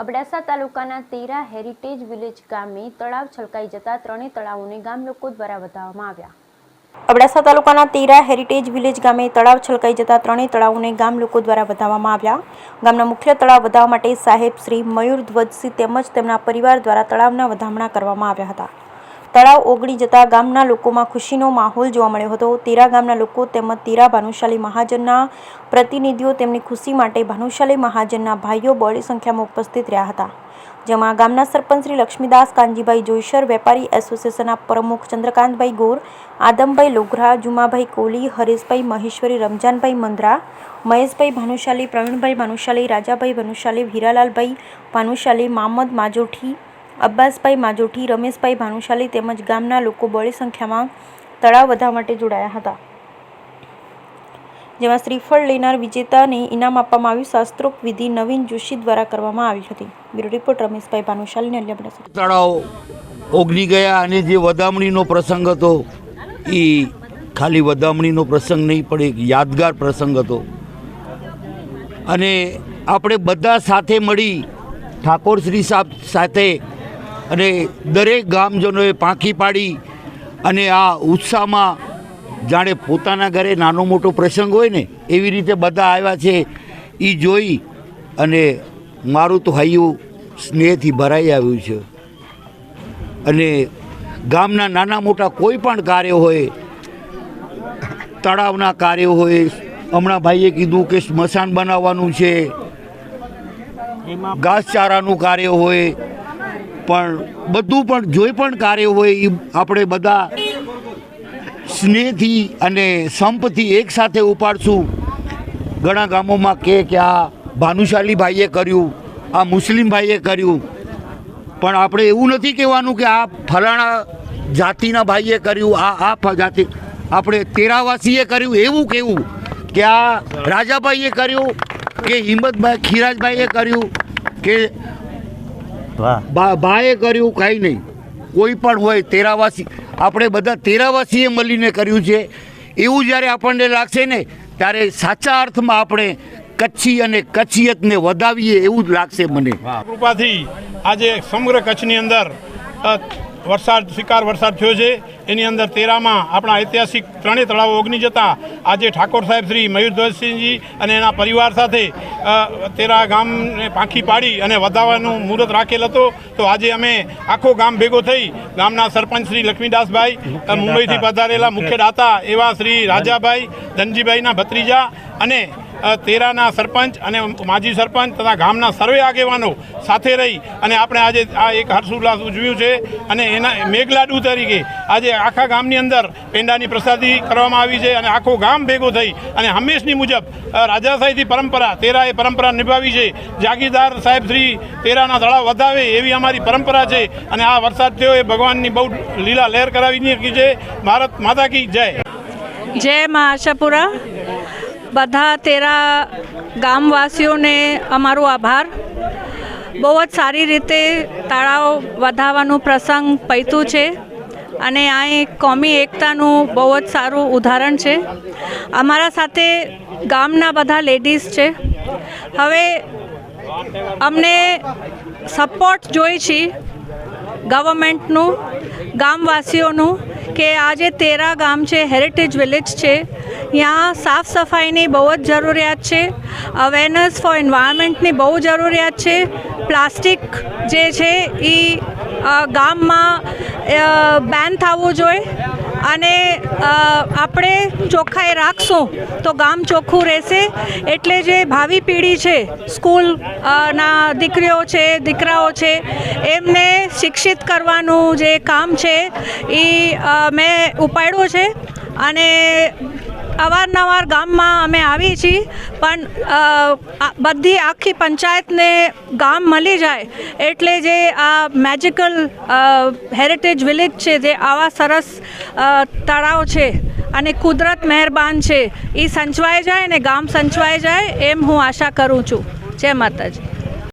અબડાસા તાલુકાના તેરા heritage village ગામે તળાવ છલકાઈ જતા ત્રણેય તળાવોને ગામ લોકો દ્વારા વધાવવામાં આવ્યા। અબડાસા તાલુકાના તેરા હેરિટેજ વિલેજ ગામે તળાવ છલકાઈ જતા ત્રણેય તળાવોને ગામ લોકો દ્વારા વધાવવામાં આવ્યા। ગામના મુખ્ય તળાવ વધાવવા માટે સાહેબ શ્રી મયુર ધ્વજસિંહ તેમજ તેમના પરિવાર દ્વારા તળાવના વધામણા કરવામાં આવ્યા હતા। તળાવ ઓગળી જતા ગામના લોકોમાં ખુશીનો માહોલ જોવા મળ્યો હતો। તેરા ગામના લોકો તેમજ તેરા ભાનુશાલી મહાજનના પ્રતિનિધિઓ તેમની ખુશી માટે ભાનુશાલી મહાજનના ભાઈઓ બહોળી સંખ્યામાં ઉપસ્થિત રહ્યા હતા, જેમાં ગામના સરપંચ શ્રી લક્ષ્મીદાસ કાનજીભાઈ જોઈસર, વેપારી એસોસિએશનના પ્રમુખ ચંદ્રકાંતભાઈ ગોર, આદમભાઈ લોઘરા, જુમાભાઈ કોલી, હરેશભાઈ મહેશ્વરી, રમજાનભાઈ મંદરા, મહેશભાઈ ભાનુશાલી, પ્રવીણભાઈ ભાનુશાલી, રાજાભાઈ ભાનુશાલી, હીરાલાલભાઈ ભાનુશાલી, મામદ માજોઠી, અબ્બાસભાઈ માજોઠી, રમેશભાઈ ભાનુશાલી તેમજ ગામના લોકો બહોળી સંખ્યામાં તળાવ વધાવવા માટે જોડાયા હતા, જેમાં શ્રીફળ લેનાર વિજેતાને ઇનામ આપવામાં આવ્યું। શાસ્ત્રોક્ત વિધિ નવીન જોશી દ્વારા કરવામાં આવી હતી। Bureau report Rameshbhai Bhanushali, Abdasa. તળાવ ઓગળી ગયા અને જે વધામણીનો પ્રસંગ હતો એ ખાલી વધામણીનો પ્રસંગ નહીં પણ એક યાદગાર પ્રસંગ હતો અને આપણે બધા સાથે મળી ઠાકોર શ્રી સાહેબ સાથે અને દરેક ગામજનોએ પાંખી પાડી અને આ ઉત્સાહમાં જાણે પોતાના ઘરે નાનો મોટો પ્રસંગ હોય ને એવી રીતે બધા આવ્યા છે એ જોઈ અને મારું તો હૈયું સ્નેહથી ભરાઈ આવ્યું છે। અને ગામના નાના મોટા કોઈ પણ કાર્ય હોય, તળાવના કાર્ય હોય, હમણાં ભાઈએ કીધું કે સ્મશાન બનાવવાનું છે, ઘાસચારાનું કાર્ય હોય, પણ બધું પણ જોઈ પણ કાર્ય હોય એ આપણે બધા સ્નેહથી અને સંપથી એકસાથે ઉપાડશું। ઘણા ગામોમાં કે આ ભાનુશાલી ભાઈએ કર્યું, આ મુસ્લિમ ભાઈએ કર્યું, પણ આપણે એવું નથી કહેવાનું કે આ ફલાણા જાતિના ભાઈએ કર્યું, આ જાતિ આપણે તેરાવાસીએ કર્યું એવું કહેવું કે આ રાજાભાઈએ કર્યું કે હિંમતભાઈ ખીરાજભાઈએ કર્યું કે ભાઈએ કર્યું, કાંઈ નહીં, કોઈ પણ હોય તેરાવાસી આપણે બધા તેરાવાસીએ મળીને કર્યું છે એવું જ્યારે આપણને લાગશે ને ત્યારે સાચા અર્થમાં આપણે કચ્છી અને કચ્છિયતને વધાવીએ એવું જ લાગશે મને। કૃપાથી આજે સમગ્ર કચ્છની અંદર શિકાર વરસાદ થયો છે। એની અંદર તેરામાં આપણા ઐતિહાસિક ત્રણેય તળાવો ઓગની જતા આજે ઠાકોર સાહેબ શ્રી મયુરધ્વજસિંહજી અને એના પરિવાર સાથે તેરા ગામને પાંખી પાડી અને વધાવવાનું મુહૂર્ત રાખેલ હતો। તો આજે અમે આખો ગામ ભેગો થઈ ગામના સરપંચ શ્રી લક્ષ્મીદાસભાઈ, મુંબઈથી પધારેલા મુખ્ય દાતા એવા શ્રી રાજાભાઈ ધનજીભાઈના ભત્રીજા અને તેરાના સરપંચ અને માજી સરપંચ તથા ગામના સર્વે આગેવાનો સાથે રહી અને આપણે આજે આ એક હર્ષોલ્લાસ ઉજવ્યું છે। અને એના મેઘલાડુ તરીકે આજે આખા ગામની અંદર પેંડાની પ્રસાદી કરવામાં આવી છે અને આખો ગામ ભેગો થઈ અને હંમેશની મુજબ રાજાશાહીથી પરંપરા તેરાએ પરંપરા નિભાવી છે। જાગીરદાર સાહેબ શ્રી તેરાના તળાવ વધાવે એવી અમારી પરંપરા છે અને આ વરસાદ થયો એ ભગવાનની બહુ લીલા લહેર કરાવી નાખી છે। ભારત માતા કી જય। જય મા આશાપુરા। બધા તેરા ગામવાસીઓને અમારો આભાર। બહુ જ સારી રીતે તળાવ વધાવવાનું પ્રસંગ પત્યું છે અને આ એક કોમી એકતાનું બહુ જ સારું ઉદાહરણ છે। અમારા સાથે ગામના બધા લેડીઝ છે। હવે અમને સપોર્ટ જોઈએ છે ગવર્મેન્ટનું, ગામવાસીઓનું કે આજે તેરા ગામ છે, હેરિટેજ વિલેજ છે, यहाँ साफ़ सफाईनी बहुत जरूरियात है, अवेरनेस फॉर एनवायरमेंटनी बहुत जरूरियात है। प्लास्टिक जे छे ई गाम में बैन थवुं जोईए અને આપણે ચોખ્ખાઈ રાખશું તો ગામ ચોખ્ખું રહેશે। એટલે જે ભાવિ પેઢી છે, સ્કૂલ ના દીકરીઓ છે, દીકરાઓ છે, એમને શિક્ષિત કરવાનું જે કામ છે એ મેં ઉપાડ્યું છે અને અવારનવાર ગામમાં અમે આવીએ છીએ, પણ બધી આખી પંચાયતને ગામ મળી જાય એટલે જે આ મેજિકલ હેરિટેજ વિલેજ છે, જે આવા સરસ તળાવ છે અને કુદરત મહેરબાન છે, એ સંચવાઈ જાય અને ગામ સંચવાઈ જાય એમ હું આશા કરું છું। જય માતાજી।